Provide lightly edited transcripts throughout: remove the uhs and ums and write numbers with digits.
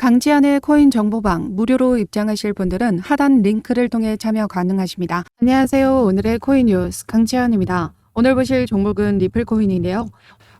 강지한의 코인 정보방 무료로 입장하실 분들은 하단 링크를 통해 참여 가능하십니다. 안녕하세요. 오늘의 코인 뉴스 강지한입니다. 오늘 보실 종목은 리플코인인데요.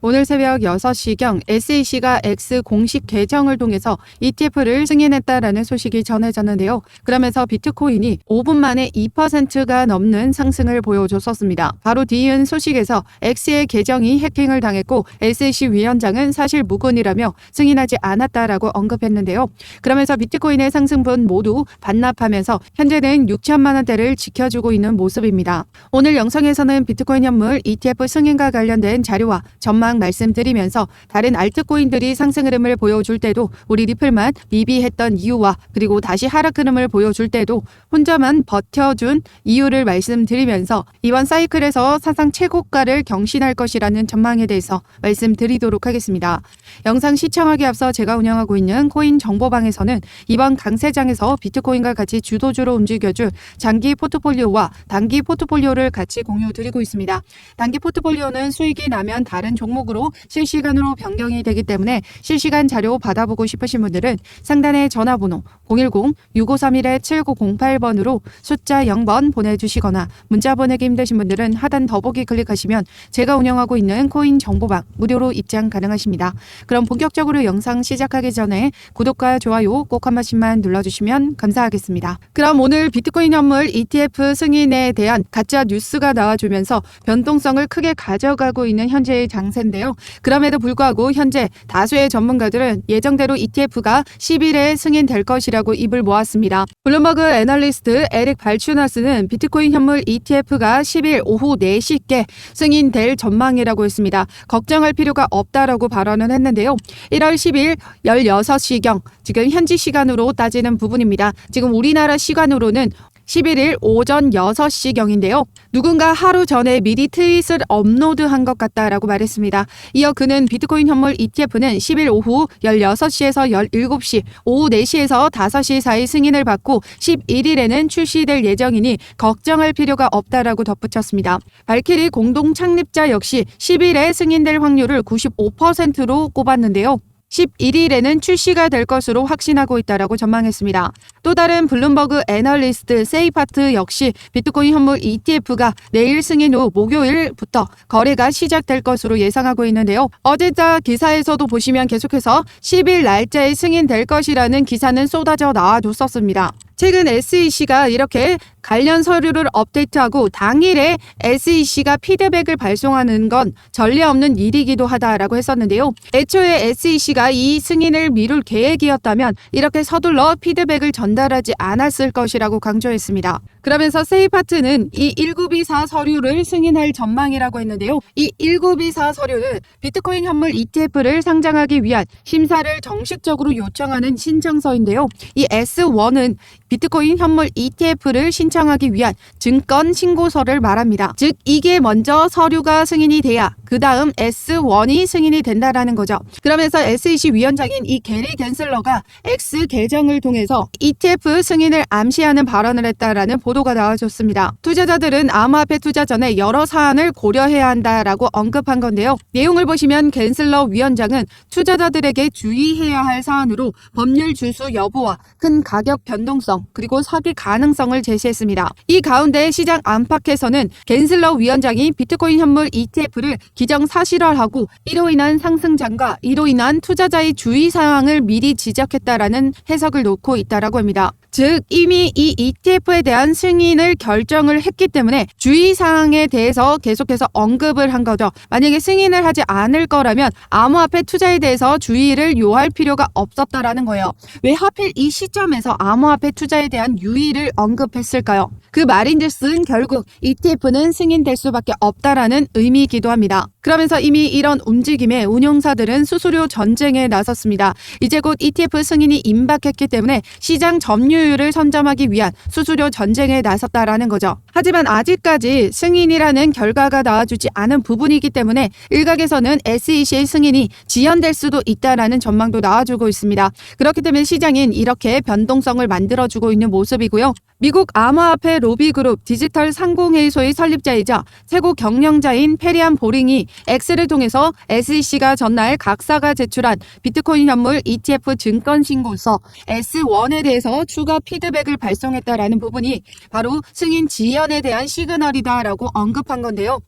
오늘 새벽 6시경 SEC가 X 공식 계정을 통해서 ETF를 승인했다라는 소식이 전해졌는데요. 그러면서 비트코인이 5분 만에 2%가 넘는 상승을 보여줬었습니다. 바로 뒤이은 소식에서 X의 계정이 해킹을 당했고 SEC 위원장은 사실 무근이라며 승인하지 않았다라고 언급했는데요. 그러면서 비트코인의 상승분 모두 반납하면서 현재는 6천만 원대를 지켜주고 있는 모습입니다. 오늘 영상에서는 비트코인 현물 ETF 승인과 관련된 자료와 전망 말씀드리면서 다른 알트코인들이 상승 흐름을 보여줄 때도 우리 리플만 미비했던 이유와 그리고 다시 하락 흐름을 보여줄 때도 혼자만 버텨준 이유를 말씀드리면서 이번 사이클에서 사상 최고가를 경신할 것이라는 전망에 대해서 말씀드리도록 하겠습니다. 영상 시청하기 앞서 제가 운영하고 있는 코인 정보방에서는 이번 강세장에서 비트코인과 같이 주도주로 움직여줄 장기 포트폴리오와 단기 포트폴리오를 같이 공유드리고 있습니다. 단기 포트폴리오는 수익이 나면 다른 종목으로 실시간으로 변경이 되기 때문에 실시간 자료 받아보고 싶으신 분들은 상단의 전화번호 010-6531-7908번으로 숫자 0번 보내주시거나 문자 보내기 힘드신 분들은 하단 더보기 클릭하시면 제가 운영하고 있는 코인 정보방 무료로 입장 가능하십니다. 그럼 본격적으로 영상 시작하기 전에 구독과 좋아요 꼭 한 번씩만 눌러주시면 감사하겠습니다. 그럼 오늘 비트코인 현물 ETF 승인에 대한 가짜 뉴스가 나와주면서 변동성을 크게 가져가고 있는 현재의 장세인데요. 그럼에도 불구하고 현재 다수의 전문가들은 예정대로 ETF가 10일에 승인될 것이라고 입을 모았습니다. 블룸버그 애널리스트 에릭 발추나스는 비트코인 현물 ETF가 10일 오후 4시께 승인될 전망이라고 했습니다. 걱정할 필요가 없다라고 발언을 했는데요. 1월 10일 16시경 지금 현지 시간으로 따지는 부분입니다. 지금 우리나라 시간으로는 11일 오전 6시경인데요. 누군가 하루 전에 미리 트윗을 업로드한 것 같다라고 말했습니다. 이어 그는 비트코인 현물 ETF는 10일 오후 16시에서 17시, 오후 4시에서 5시 사이 승인을 받고 11일에는 출시될 예정이니 걱정할 필요가 없다라고 덧붙였습니다. 발키리 공동 창립자 역시 10일에 승인될 확률을 95%로 꼽았는데요. 11일에는 출시가 될 것으로 확신하고 있다라고 전망했습니다. 또 다른 블룸버그 애널리스트 세이파트 역시 비트코인 현물 ETF가 내일 승인 후 목요일부터 거래가 시작될 것으로 예상하고 있는데요. 어제자 기사에서도 보시면 계속해서 10일 날짜에 승인될 것이라는 기사는 쏟아져 나와줬었습니다. 최근 SEC가 이렇게 관련 서류를 업데이트하고 당일에 SEC가 피드백을 발송하는 건 전례 없는 일이기도 하다라고 했었는데요. 애초에 SEC가 이 승인을 미룰 계획이었다면 이렇게 서둘러 피드백을 전달하지 않았을 것이라고 강조했습니다. 그러면서 세이파트는 이 1924 서류를 승인할 전망이라고 했는데요. 이 1924 서류는 비트코인 현물 ETF를 상장하기 위한 심사를 정식적으로 요청하는 신청서인데요. 이 S1은 비트코인 현물 ETF를 신청하기 위한 증권 신고서를 말합니다. 즉 이게 먼저 서류가 승인이 돼야 그 다음 S1이 승인이 된다라는 거죠. 그러면서 SEC 위원장인 이 게리 갠슬러가 X 계정을 통해서 ETF 승인을 암시하는 발언을 했다라는 보도가 나와줬습니다. 투자자들은 암호화폐 투자 전에 여러 사안을 고려해야 한다라고 언급한 건데요. 내용을 보시면 갠슬러 위원장은 투자자들에게 주의해야 할 사안으로 법률 주수 여부와 큰 가격 변동성 그리고 사기 가능성을 제시했습니다. 이 가운데 시장 안팎에서는 갠슬러 위원장이 비트코인 현물 ETF를 기정사실화하고 이로 인한 상승장과 이로 인한 투자자의 주의사항을 미리 지적했다라는 해석을 놓고 있다라고 합니다. 즉 이미 이 ETF에 대한 승인을 결정을 했기 때문에 주의사항에 대해서 계속해서 언급을 한 거죠. 만약에 승인을 하지 않을 거라면 암호화폐 투자에 대해서 주의를 요할 필요가 없었다라는 거예요. 왜 하필 이 시점에서 암호화폐 투자에 대한 유의를 언급했을까요? 그 말인즉슨 결국 ETF는 승인될 수밖에 없다라는 의미이기도 합니다. 그러면서 이미 이런 움직임에 운용사들은 수수료 전쟁에 나섰습니다. 이제 곧 ETF 승인이 임박했기 때문에 시장 점유율을 선점하기 위한 수수료 전쟁에 나섰다라는 거죠. 하지만 아직까지 승인이라는 결과가 나와주지 않은 부분이기 때문에 일각에서는 SEC의 승인이 지연될 수도 있다라는 전망도 나와주고 있습니다. 그렇기 때문에 시장은 이렇게 변동성을 만들어주고 있는 모습이고요. 미국 암호화폐 로비그룹 디지털 상공회의소의 설립자이자 최고 경영자인 페리안 보링이 X를 통해서 SEC가 전날 각사가 제출한 비트코인 현물 ETF 증권 신고서 S1에 대해서 추가 피드백을 발송했다라는 부분이 바로 승인 지연에 대한 시그널이다라고 언급한 건데요.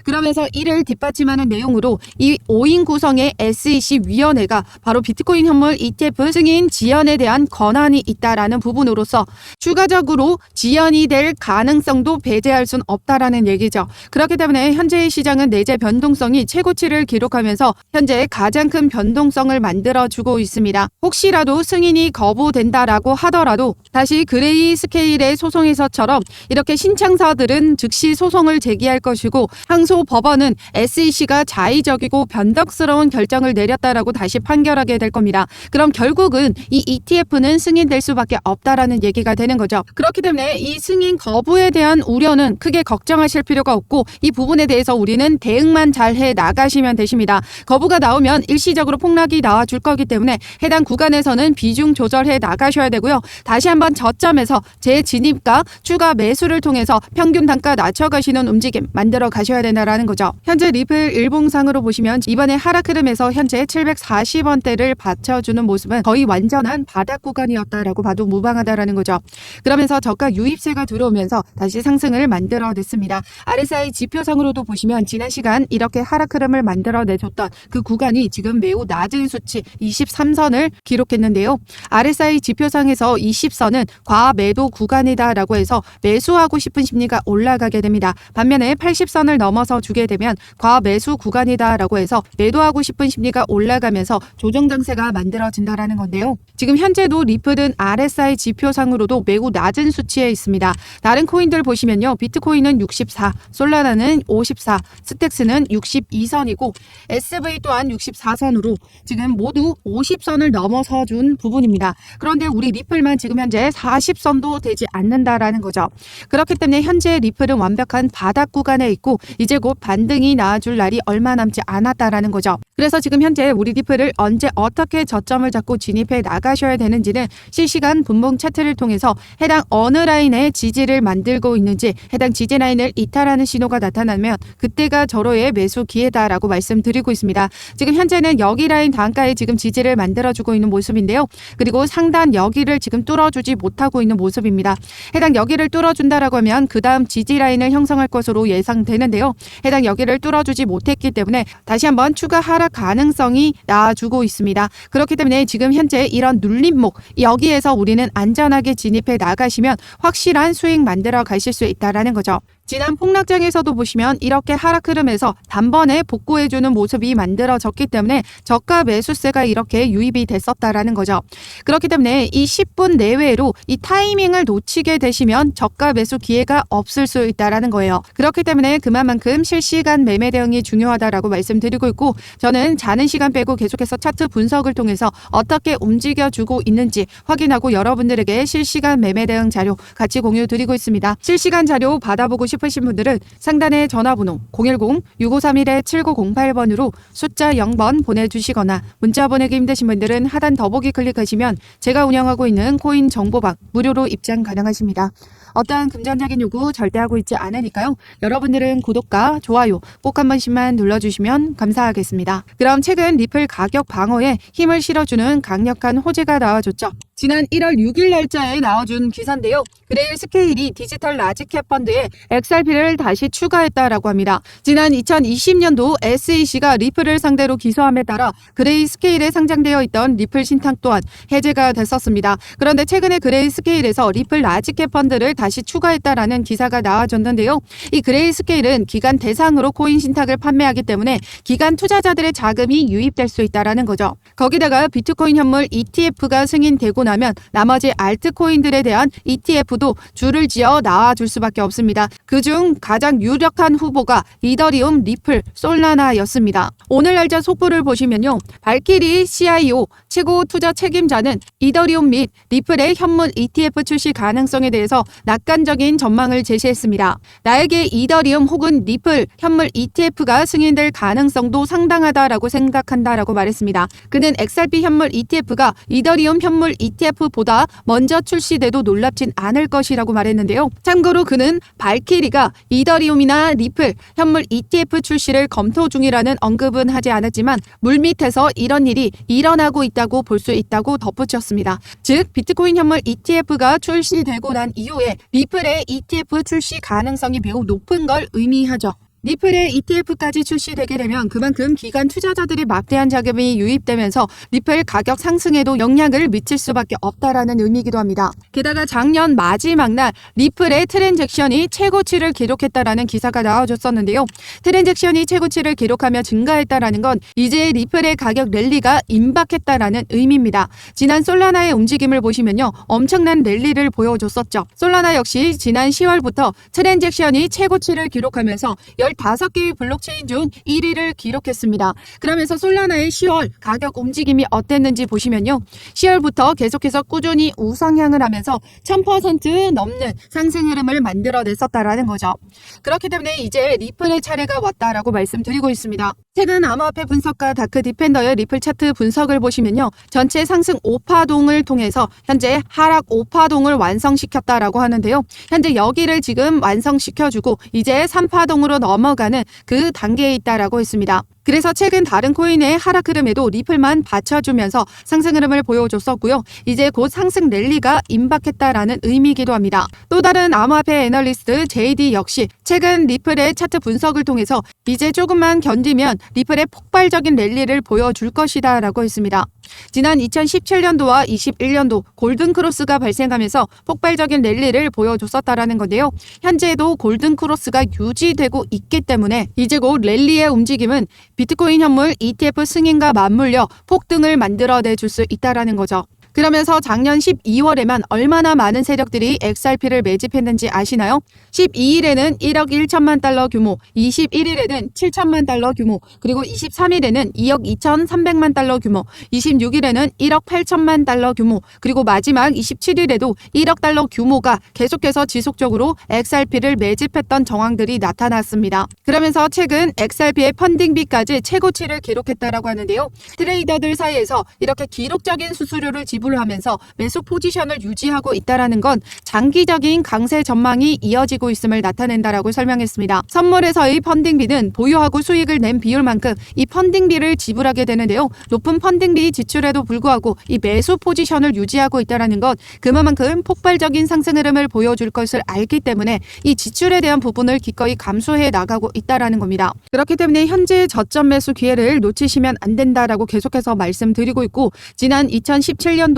그러면서 이를 뒷받침하는 내용으로 이 5인 구성의 SEC 위원회가 바로 비트코인 현물 ETF 승인 지연에 대한 권한이 있다라는 부분으로서 추가적으로 지연이 될 가능성도 배제할 순 없다라는 얘기죠. 그렇기 때문에 현재의 시장은 내재 변동성이 최고치를 기록하면서 현재 가장 큰 변동성을 만들어주고 있습니다. 혹시라도 승인이 거부된다라고 하더라도 다시 그레이 스케일의 소송에서처럼 이렇게 신청사들은 즉시 소송을 제기할 것이고 항소 법원은 SEC가 자의적이고 변덕스러운 결정을 내렸다라고 다시 판결하게 될 겁니다. 그럼 결국은 이 ETF는 승인될 수밖에 없다라는 얘기가 되는 거죠. 그렇기 때문에 이 승인 거부에 대한 우려는 크게 걱정하실 필요가 없고 이 부분에 대해서 우리는 대응만 잘 해 나가시면 되십니다. 거부가 나오면 일시적으로 폭락이 나와줄 거기 때문에 해당 구간에서는 비중 조절해 나가셔야 되고요. 다시 한번 저점에서 재진입과 추가 매수를 통해서 평균 단가 낮춰가시는 움직임 만들어 가셔야 된다라는 거죠. 현재 리플 일봉상으로 보시면 이번에 하락 흐름에서 현재 740원대를 받쳐주는 모습은 거의 완전한 바닥 구간이었다라고 봐도 무방하다라는 거죠. 그러면서 저가 유입세가 들어오면서 다시 상승을 만들어냈습니다. RSI 지표상으로도 보시면 지난 시간 이렇게 하락 흐름을 만들어내줬던 그 구간이 지금 매우 낮은 수치 23선을 기록했는데요. RSI 지표상에서 20선은 과매도 구간이다라고 해서 매수하고 싶은 심리가 올라가게 됩니다. 반면에 80선을 넘어서 주게 되면 과매수 구간이다라고 해서 매도하고 싶은 심리가 올라가면서 조정 장세가 만들어진다라는 건데요. 지금 현재도 리플은 RSI 지표상으로도 매우 낮은 수치에 있습니다. 다른 코인들 보시면요. 비트코인은 64, 솔라나는 54, 스택스는 62선이고 SV 또한 64선으로 지금 모두 50선을 넘어서 준 부분입니다. 그런데 우리 리플만 지금 현재 40선도 되지 않는다라는 거죠. 그렇기 때문에 현재 리플은 완벽한 바닥 구간에 있고 이제 곧 반등이 나와줄 날이 얼마 남지 않았다라는 거죠. 그래서 지금 현재 우리 리플을 언제 어떻게 저점을 잡고 진입해 나가셔야 되는지는 실시간 분봉 차트를 통해서 해당 어느 라인에 지지를 만들고 있는지 해당 지지 라인을 이탈하는 신호가 나타나면 그때가 절호의 매수 기회다라고 말씀드리고 있습니다. 지금 현재는 여기 라인 단가에 지금 지지를 만들어주고 있는 모습인데요. 그리고 상단 여기를 지금 뚫어주지 못하고 있는 모습입니다. 해당 여기를 뚫어준다라고 하면 그 다음 지지 라인을 형성할 것으로 예상되는데요. 해당 여기를 뚫어주지 못했기 때문에 다시 한번 추가 하락 가능성이 나와주고 있습니다. 그렇기 때문에 지금 현재 이런 눌림목 여기에서 우리는 안전하게 진입해 나가시면 확실한 수익 만들어 가실 수 있다는 거죠. 지난 폭락장에서도 보시면 이렇게 하락 흐름에서 단번에 복구해주는 모습이 만들어졌기 때문에 저가 매수세가 이렇게 유입이 됐었다라는 거죠. 그렇기 때문에 이 10분 내외로 이 타이밍을 놓치게 되시면 저가 매수 기회가 없을 수 있다라는 거예요. 그렇기 때문에 그만큼 실시간 매매 대응이 중요하다라고 말씀드리고 있고 저는 자는 시간 빼고 계속해서 차트 분석을 통해서 어떻게 움직여주고 있는지 확인하고 여러분들에게 실시간 매매 대응 자료 같이 공유 드리고 있습니다. 실시간 자료 받아보고 싶으신 분들은 상단의 전화번호 010-6531-7908번으로 숫자 0번 보내주시거나 문자 보내기 힘드신 분들은 하단 더보기 클릭하시면 제가 운영하고 있는 코인 정보방 무료로 입장 가능하십니다. 어떠한 금전적인 요구 절대 하고 있지 않으니까요. 여러분들은 구독과 좋아요 꼭 한 번씩만 눌러주시면 감사하겠습니다. 그럼 최근 리플 가격 방어에 힘을 실어주는 강력한 호재가 나와줬죠. 지난 1월 6일 날짜에 나와준 기사인데요. 그레일 스케일이 디지털 라지캡 펀드에 XRP를 다시 추가했다라고 합니다. 지난 2020년도 SEC가 리플을 상대로 기소함에 따라 그레이 스케일에 상장되어 있던 리플 신탁 또한 해제가 됐었습니다. 그런데 최근에 그레이 스케일에서 리플 라지캡 펀드를 다시 추가했다라는 기사가 나와줬는데요. 이 그레이 스케일은 기관 대상으로 코인 신탁을 판매하기 때문에 기관 투자자들의 자금이 유입될 수 있다라는 거죠. 거기다가 비트코인 현물 ETF가 승인되고 나면 나머지 알트코인들에 대한 ETF도 줄을 지어 나와줄 수밖에 없습니다. 그중 가장 유력한 후보가 이더리움, 리플, 솔라나였습니다. 오늘 날짜 속보를 보시면요. 발키리 CIO 최고 투자 책임자는 이더리움 및 리플의 현물 ETF 출시 가능성에 대해서 낙관적인 전망을 제시했습니다. 나에게 이더리움 혹은 리플 현물 ETF가 승인될 가능성도 상당하다라고 생각한다라고 말했습니다. 그는 XRP 현물 ETF가 이더리움 현물 ETF ETF보다 먼저 출시돼도 놀랍진 않을 것이라고 말했는데요. 참고로 그는 발키리가 이더리움이나 리플, 현물 ETF 출시를 검토 중이라는 언급은 하지 않았지만 물밑에서 이런 일이 일어나고 있다고 볼 수 있다고 덧붙였습니다. 즉 비트코인 현물 ETF가 출시되고 난 이후에 리플의 ETF 출시 가능성이 매우 높은 걸 의미하죠. 리플의 ETF까지 출시되게 되면 그만큼 기관 투자자들이 막대한 자금이 유입되면서 리플 가격 상승에도 영향을 미칠 수밖에 없다라는 의미이기도 합니다. 게다가 작년 마지막 날 리플의 트랜잭션이 최고치를 기록했다라는 기사가 나와줬었는데요. 트랜잭션이 최고치를 기록하며 증가했다라는 건 이제 리플의 가격 랠리가 임박했다라는 의미입니다. 지난 솔라나의 움직임을 보시면요. 엄청난 랠리를 보여줬었죠. 솔라나 역시 지난 10월부터 트랜잭션이 최고치를 기록하면서 15개의 블록체인 중 1위를 기록했습니다. 그러면서 솔라나의 10월 가격 움직임이 어땠는지 보시면요. 10월부터 계속해서 꾸준히 우상향을 하면서 1000% 넘는 상승 흐름을 만들어냈었다라는 거죠. 그렇기 때문에 이제 리플의 차례가 왔다라고 말씀드리고 있습니다. 최근 암호화폐 분석가 다크 디펜더의 리플 차트 분석을 보시면요. 전체 상승 5파동을 통해서 현재 하락 5파동을 완성시켰다라고 하는데요. 현재 여기를 지금 완성시켜주고 이제 3파동으로 넘어가는 그 단계에 있다라고 했습니다. 그래서 최근 다른 코인의 하락 흐름에도 리플만 받쳐주면서 상승 흐름을 보여줬었고요. 이제 곧 상승 랠리가 임박했다라는 의미이기도 합니다. 또 다른 암호화폐 애널리스트 JD 역시 최근 리플의 차트 분석을 통해서 이제 조금만 견디면 리플의 폭발적인 랠리를 보여줄 것이다 라고 했습니다. 지난 2017년도와 21년도 골든크로스가 발생하면서 폭발적인 랠리를 보여줬었다라는 건데요. 현재도 골든크로스가 유지되고 있기 때문에 이제 곧 랠리의 움직임은 비트코인 현물 ETF 승인과 맞물려 폭등을 만들어내줄 수 있다는 거죠. 그러면서 작년 12월에만 얼마나 많은 세력들이 XRP를 매집했는지 아시나요? 12일에는 1억 1천만 달러 규모, 21일에는 7천만 달러 규모, 그리고 23일에는 2억 2,300만 달러 규모, 26일에는 1억 8천만 달러 규모, 그리고 마지막 27일에도 1억 달러 규모가 계속해서 지속적으로 XRP를 매집했던 정황들이 나타났습니다. 그러면서 최근 XRP의 펀딩비까지 최고치를 기록했다라고 하는데요. 트레이더들 사이에서 이렇게 기록적인 수수료를 하면서 매수 포지션을 유지하고 있다는 건 장기적인 강세 전망이 이어지고 있음을 나타낸다라고 설명했습니다. 선물에서의 펀딩비는 보유하고 수익을 낸 비율만큼 이 펀딩비를 지불하게 되는데요. 높은 펀딩비 지출에도 불구하고 이 매수 포지션을 유지하고 있다는 건 그만큼 폭발적인 상승 흐름을 보여줄 것을 알기 때문에 이 지출에 대한 부분을 기꺼이 감수해 나가고 있다는 겁니다. 그렇기 때문에 현재 저점 매수 기회를 놓치시면 안 된다라고 계속해서 말씀드리고 있고 지난 2017년도에서도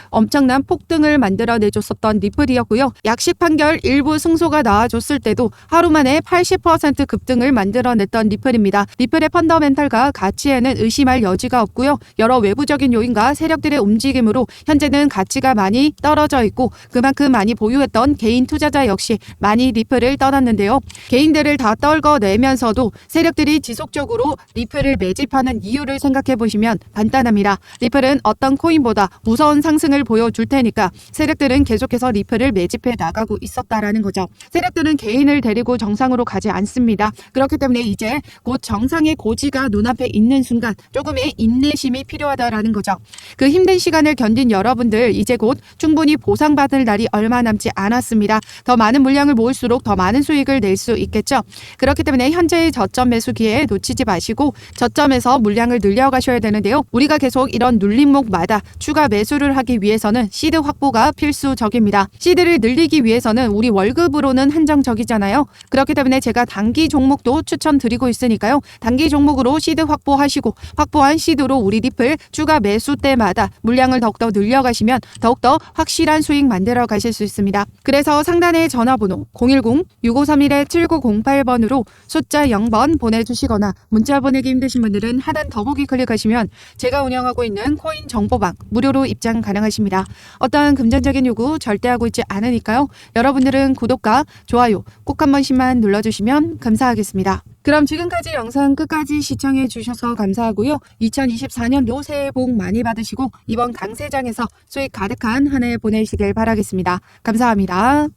엄청난 폭등을 만들어내줬었던 리플이었고요. 약식 판결 일부 승소가 나와줬을 때도 하루 만에 80% 급등을 만들어냈던 리플입니다. 리플의 펀더멘탈과 가치에는 의심할 여지가 없고요. 여러 외부적인 요인과 세력들의 움직임으로 현재는 가치가 많이 떨어져 있고 그만큼 많이 보유했던 개인 투자자 역시 많이 리플을 떠났는데요. 개인들을 다 떨궈내면서도 세력들이 지속적으로 리플을 매집하는 이유를 생각해 보시면 간단합니다. 리플은 어떤 코인보다 무서운 상승을 보여줄 테니까 세력들은 계속해서 리플을 매집해 나가고 있었다라는 거죠. 세력들은 개인을 데리고 정상으로 가지 않습니다. 그렇기 때문에 이제 곧 정상의 고지가 눈앞에 있는 순간 조금의 인내심이 필요하다라는 거죠. 그 힘든 시간을 견딘 여러분들 이제 곧 충분히 보상받을 날이 얼마 남지 않았습니다. 더 많은 물량을 모을수록 더 많은 수익을 낼 수 있겠죠. 그렇기 때문에 현재의 저점 매수 기회 놓치지 마시고 저점에서 물량을 늘려가셔야 되는데요. 우리가 계속 이런 눌림목마다 추가 매수를 하기 위해서는 시드 확보가 필수적입니다. 시드를 늘리기 위해서는 우리 월급으로는 한정적이잖아요. 그렇기 때문에 제가 단기 종목도 추천드리고 있으니까요. 단기 종목으로 시드 확보하시고 확보한 시드로 우리 리플 추가 매수 때마다 물량을 더욱더 늘려가시면 더욱더 확실한 수익 만들어 가실 수 있습니다. 그래서 상단의 전화번호 010-6531-7908번으로 숫자 0번 보내주시거나 문자 보내기 힘드신 분들은 하단 더보기 클릭하시면 제가 운영하고 있는 코인 정보방 무료로 입장 가능하십니다. 어떠한 금전적인 요구 절대 하고 있지 않으니까요. 여러분들은 구독과 좋아요 꼭 한 번씩만 눌러주시면 감사하겠습니다. 그럼 지금까지 영상 끝까지 시청해 주셔서 감사하고요. 2024년도 새해 복 많이 받으시고 이번 강세장에서 수익 가득한 한 해 보내시길 바라겠습니다. 감사합니다.